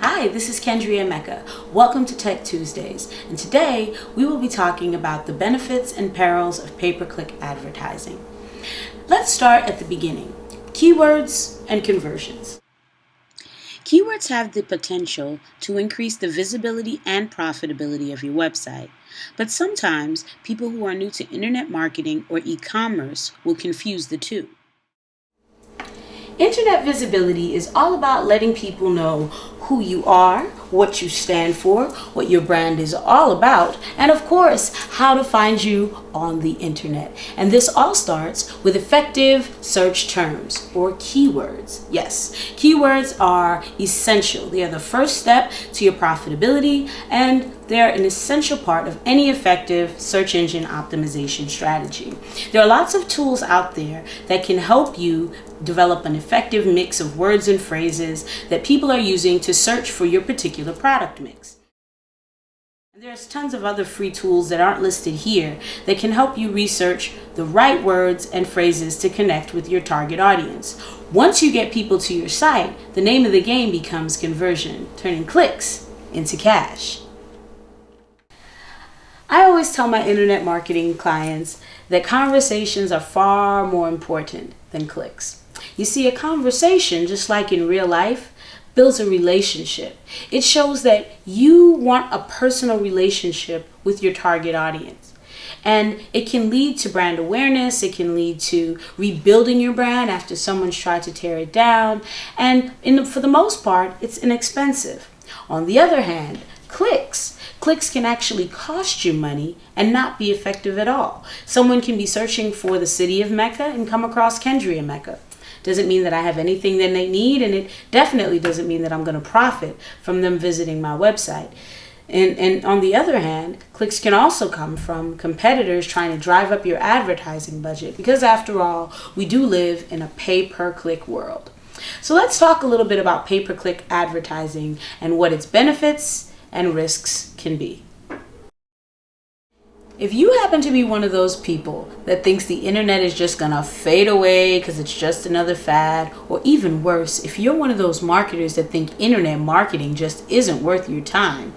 Hi, this is Kendrea Mekkah. Welcome to Tech Tuesdays, and today we will be talking about the benefits and perils of pay-per-click advertising. Let's start at the beginning. Keywords and conversions. Keywords have the potential to increase the visibility and profitability of your website, but sometimes people who are new to internet marketing or e-commerce will confuse the two. Internet visibility is all about letting people know who you are, what you stand for, what your brand is all about, and of course, how to find you on the internet. And this all starts with effective search terms or keywords. Yes, keywords are essential. They are the first step to your profitability, and they're an essential part of any effective search engine optimization strategy. There are lots of tools out there that can help you develop an effective mix of words and phrases that people are using to search for your particular product mix. There's tons of other free tools that aren't listed here that can help you research the right words and phrases to connect with your target audience. Once you get people to your site, the name of the game becomes conversion, turning clicks into cash. I always tell my internet marketing clients that conversations are far more important than clicks. You see, a conversation, just like in real life, builds a relationship. It shows that you want a personal relationship with your target audience. And it can lead to brand awareness. It can lead to rebuilding your brand after someone's tried to tear it down. And for the most part, it's inexpensive. On the other hand, clicks can actually cost you money and not be effective at all. Someone can be searching for the city of Mecca and come across Kendrea Mekkah. Doesn't mean that I have anything that they need, and it definitely doesn't mean that I'm going to profit from them visiting my website. And on the other hand, clicks can also come from competitors trying to drive up your advertising budget, because after all, we do live in a pay-per-click world. So let's talk a little bit about pay-per-click advertising and what its benefits and risks can be. If you happen to be one of those people that thinks the internet is just gonna fade away because it's just another fad, or even worse, if you're one of those marketers that think internet marketing just isn't worth your time,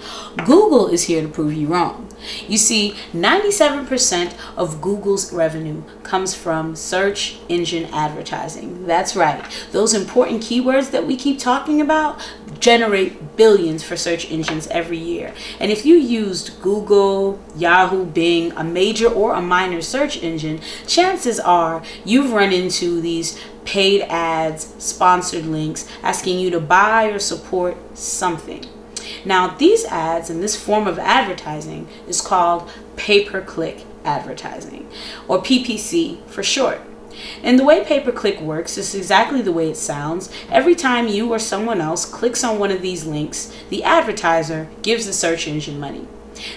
Google is here to prove you wrong. You see, 97% of Google's revenue comes from search engine advertising. That's right. Those important keywords that we keep talking about generate billions for search engines every year. And if you used Google, Yahoo, Bing, a major or a minor search engine, chances are you've run into these paid ads, sponsored links asking you to buy or support something. Now, these ads and this form of advertising is called pay-per-click advertising, or PPC for short. And the way pay-per-click works is exactly the way it sounds. Every time you or someone else clicks on one of these links, the advertiser gives the search engine money.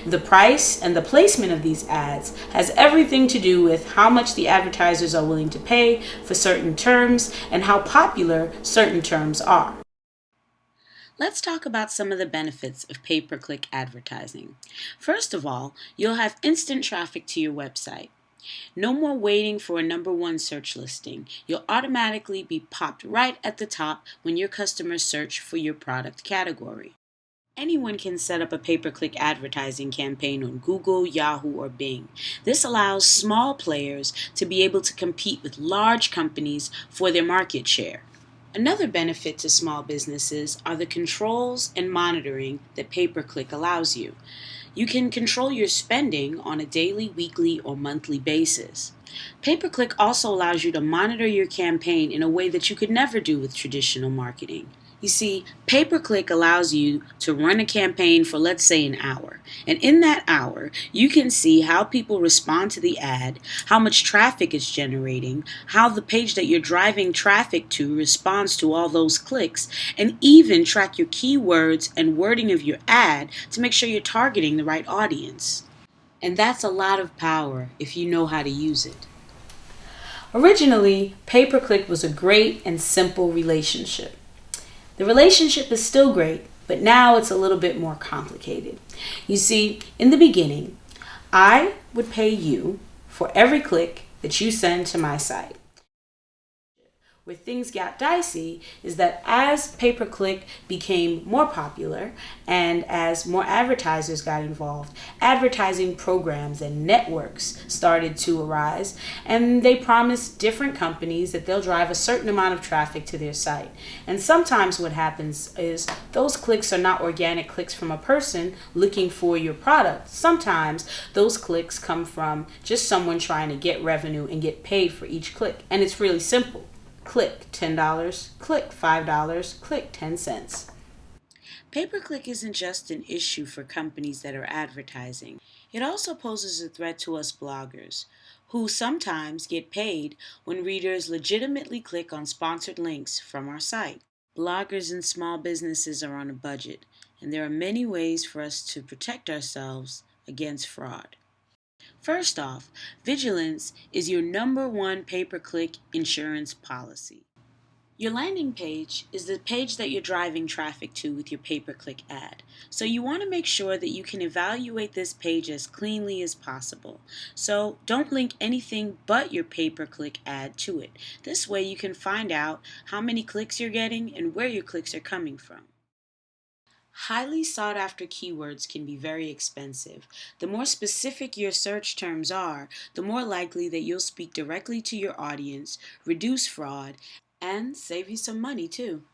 The price and the placement of these ads has everything to do with how much the advertisers are willing to pay for certain terms and how popular certain terms are. Let's talk about some of the benefits of pay-per-click advertising. First of all, you'll have instant traffic to your website. No more waiting for a #1 search listing. You'll automatically be popped right at the top when your customers search for your product category. Anyone can set up a pay-per-click advertising campaign on Google, Yahoo, or Bing. This allows small players to be able to compete with large companies for their market share. Another benefit to small businesses are the controls and monitoring that pay-per-click allows you. You can control your spending on a daily, weekly, or monthly basis. Pay-per-click also allows you to monitor your campaign in a way that you could never do with traditional marketing. You see, pay-per-click allows you to run a campaign for, let's say, an hour. And in that hour, you can see how people respond to the ad, how much traffic it's generating, how the page that you're driving traffic to responds to all those clicks, and even track your keywords and wording of your ad to make sure you're targeting the right audience. And that's a lot of power if you know how to use it. Originally, pay-per-click was a great and simple relationship. The relationship is still great, but now it's a little bit more complicated. You see, in the beginning, I would pay you for every click that you send to my site. Where things got dicey is that as pay-per-click became more popular and as more advertisers got involved, advertising programs and networks started to arise, and they promised different companies that they'll drive a certain amount of traffic to their site. And sometimes what happens is those clicks are not organic clicks from a person looking for your product. Sometimes those clicks come from just someone trying to get revenue and get paid for each click. And it's really simple. Click $10, click $5, click 10 cents. Pay-per-click isn't just an issue for companies that are advertising. It also poses a threat to us bloggers, who sometimes get paid when readers legitimately click on sponsored links from our site. Bloggers and small businesses are on a budget, and there are many ways for us to protect ourselves against fraud. First off, vigilance is your #1 pay-per-click insurance policy. Your landing page is the page that you're driving traffic to with your pay-per-click ad. So you want to make sure that you can evaluate this page as cleanly as possible. So don't link anything but your pay-per-click ad to it. This way you can find out how many clicks you're getting and where your clicks are coming from. Highly sought after keywords can be very expensive. The more specific your search terms are, the more likely that you'll speak directly to your audience, reduce fraud, and save you some money too.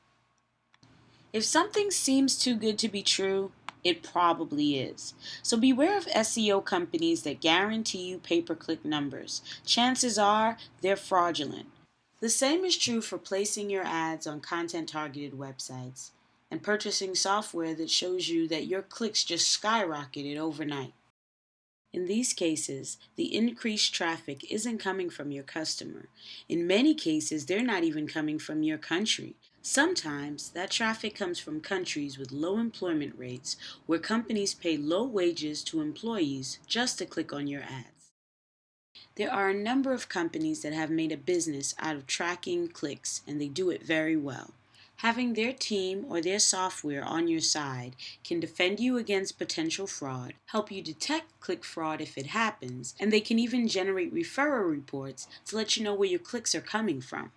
If something seems too good to be true, it probably is. So beware of SEO companies that guarantee you pay-per-click numbers. Chances are they're fraudulent. The same is true for placing your ads on content-targeted websites and purchasing software that shows you that your clicks just skyrocketed overnight. In these cases, the increased traffic isn't coming from your customer. In many cases, they're not even coming from your country. Sometimes that traffic comes from countries with low employment rates where companies pay low wages to employees just to click on your ads. There are a number of companies that have made a business out of tracking clicks, and they do it very well. Having their team or their software on your side can defend you against potential fraud, help you detect click fraud if it happens, and they can even generate referral reports to let you know where your clicks are coming from.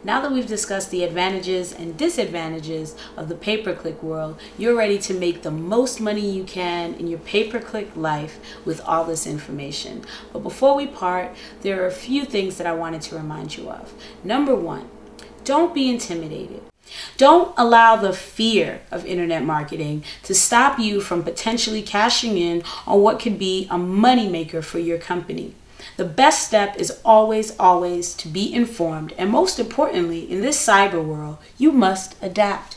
Now that we've discussed the advantages and disadvantages of the pay-per-click world, you're ready to make the most money you can in your pay-per-click life with all this information. But before we part, there are a few things that I wanted to remind you of. Number 1, don't be intimidated. Don't allow the fear of internet marketing to stop you from potentially cashing in on what could be a moneymaker for your company. The best step is always to be informed, and most importantly, in this cyber world, you must adapt.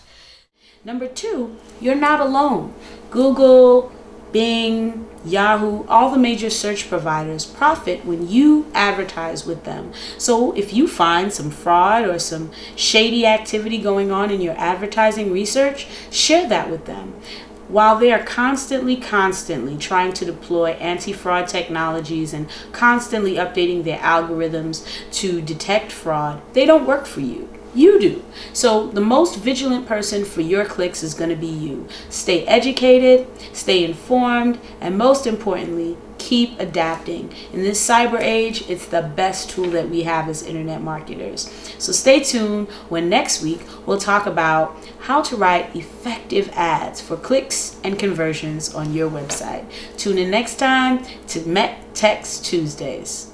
Number 2, you're not alone. Google, Bing, Yahoo, all the major search providers profit when you advertise with them. So if you find some fraud or some shady activity going on in your advertising research, share that with them. While they are constantly trying to deploy anti-fraud technologies and constantly updating their algorithms to detect fraud, they don't work for you. You do. So the most vigilant person for your clicks is going to be you. Stay educated, stay informed, and most importantly, keep adapting. In this cyber age, it's the best tool that we have as internet marketers. So stay tuned when next week we'll talk about how to write effective ads for clicks and conversions on your website. Tune in next time to Met Text Tuesdays.